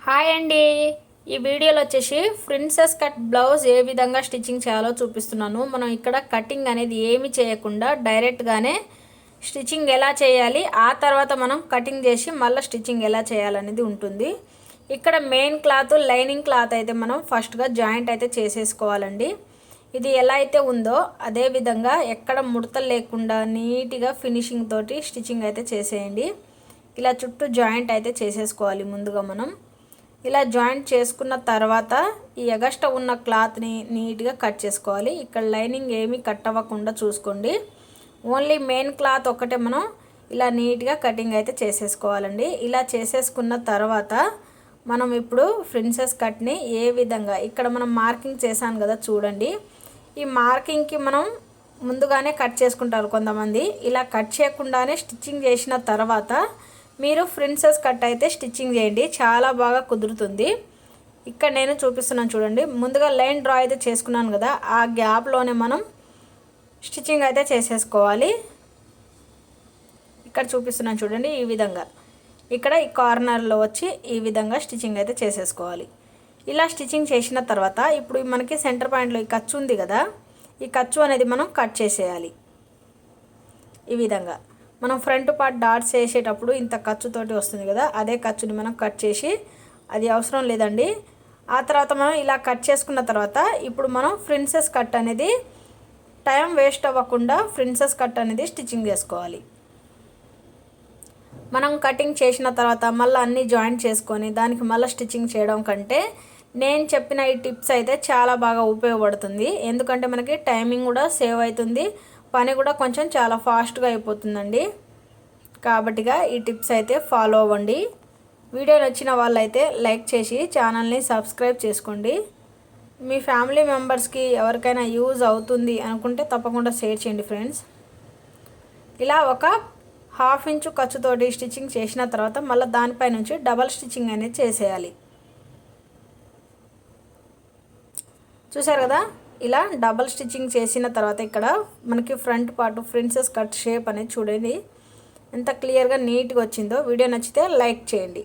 Hi అండి. ఈ వీడియోలో వచ్చేసి ప్రిన్సెస్ కట్ బ్లౌజ్ ఏ విధంగా స్టిచ్చింగ్ చేయాలో చూపిస్తున్నాను. మనం ఇక్కడ కటింగ్ అనేది ఏమి చేయకుండా డైరెక్ట్గానే స్టిచ్చింగ్ ఎలా చేయాలి, ఆ తర్వాత మనం కటింగ్ చేసి మళ్ళీ స్టిచ్చింగ్ ఎలా చేయాలనేది ఉంటుంది. ఇక్కడ మెయిన్ క్లాత్ లైనింగ్ క్లాత్ అయితే మనం ఫస్ట్గా జాయింట్ అయితే చేసేసుకోవాలండి. ఇది ఎలా అయితే ఉందో అదే విధంగా ఎక్కడ ముడతలు లేకుండా నీట్గా ఫినిషింగ్ తోటి స్టిచ్చింగ్ అయితే చేసేయండి. ఇలా చుట్టూ జాయింట్ అయితే చేసేసుకోవాలి. ముందుగా మనం ఇలా జాయింట్ చేసుకున్న తర్వాత ఈ ఎగస్ట్రా ఉన్న క్లాత్ని నీట్గా కట్ చేసుకోవాలి. ఇక్కడ లైనింగ్ ఏమీ కట్ అవ్వకుండా చూసుకోండి. ఓన్లీ మెయిన్ క్లాత్ ఒక్కటే మనం ఇలా నీట్గా కటింగ్ అయితే చేసేసుకోవాలండి. ఇలా చేసేసుకున్న తర్వాత మనం ఇప్పుడు ప్రిన్సెస్ కట్ని ఏ విధంగా ఇక్కడ మనం మార్కింగ్ చేశాను కదా చూడండి. ఈ మార్కింగ్కి మనం ముందుగానే కట్ చేసుకుంటారు కొంతమంది. ఇలా కట్ చేయకుండానే స్టిచ్చింగ్ చేసిన తర్వాత మీరు ప్రిన్సెస్ కట్ అయితే స్టిచ్చింగ్ చేయండి, చాలా బాగా కుదురుతుంది. ఇక్కడ నేను చూపిస్తున్నాను చూడండి. ముందుగా లైన్ డ్రా అయితే చేసుకున్నాను కదా, ఆ గ్యాప్లోనే మనం స్టిచ్చింగ్ అయితే చేసేసుకోవాలి. ఇక్కడ చూపిస్తున్నాను చూడండి. ఈ విధంగా ఇక్కడ ఈ కార్నర్లో వచ్చి ఈ విధంగా స్టిచ్చింగ్ అయితే చేసేసుకోవాలి. ఇలా స్టిచ్చింగ్ చేసిన తర్వాత ఇప్పుడు మనకి సెంటర్ పాయింట్లో ఈ ఖర్చు ఉంది కదా, ఈ ఖర్చు అనేది మనం కట్ చేసేయాలి. ఈ విధంగా మనం ఫ్రంట్ పార్ట్ డాట్స్ వేసేటప్పుడు ఇంత ఖర్చుతోటి వస్తుంది కదా, అదే ఖర్చుని మనం కట్ చేసి, అది అవసరం లేదండి. ఆ తర్వాత మనం ఇలా కట్ చేసుకున్న తర్వాత ఇప్పుడు మనం ప్రిన్సెస్ కట్ అనేది టైం వేస్ట్ అవ్వకుండా ప్రిన్సెస్ కట్ అనేది స్టిచ్చింగ్ చేసుకోవాలి. మనం కటింగ్ చేసిన తర్వాత మళ్ళీ అన్నీ జాయింట్ చేసుకొని దానికి మళ్ళీ స్టిచ్చింగ్ చేయడం కంటే నేను చెప్పిన ఈ టిప్స్ అయితే చాలా బాగా ఉపయోగపడుతుంది. ఎందుకంటే మనకి టైమింగ్ కూడా సేవ్ అవుతుంది, పని కూడా కొంచెం చాలా ఫాస్ట్గా అయిపోతుందండి. కాబట్టిగా ఈ టిప్స్ అయితే ఫాలో అవ్వండి. వీడియో నచ్చిన వాళ్ళైతే లైక్ చేసి ఛానల్ని సబ్స్క్రైబ్ చేసుకోండి. మీ ఫ్యామిలీ మెంబర్స్కి ఎవరికైనా యూజ్ అవుతుంది అనుకుంటే తప్పకుండా షేర్ చేయండి ఫ్రెండ్స్. ఇలా ఒక 1/2 ఇంచు ఖర్చుతోటి స్టిచ్చింగ్ చేసిన తర్వాత మళ్ళీ దానిపై నుంచి డబల్ స్టిచ్చింగ్ అనేది చేసేయాలి. చూసారు కదా, ఇలా డబల్ స్టిచ్చింగ్ చేసిన తర్వాత ఇక్కడ మనకి front part princess cut shape అనేది చూడండి ఎంత క్లియర్గా నీట్గా వచ్చిందో. వీడియో నచ్చితే లైక్ చేయండి.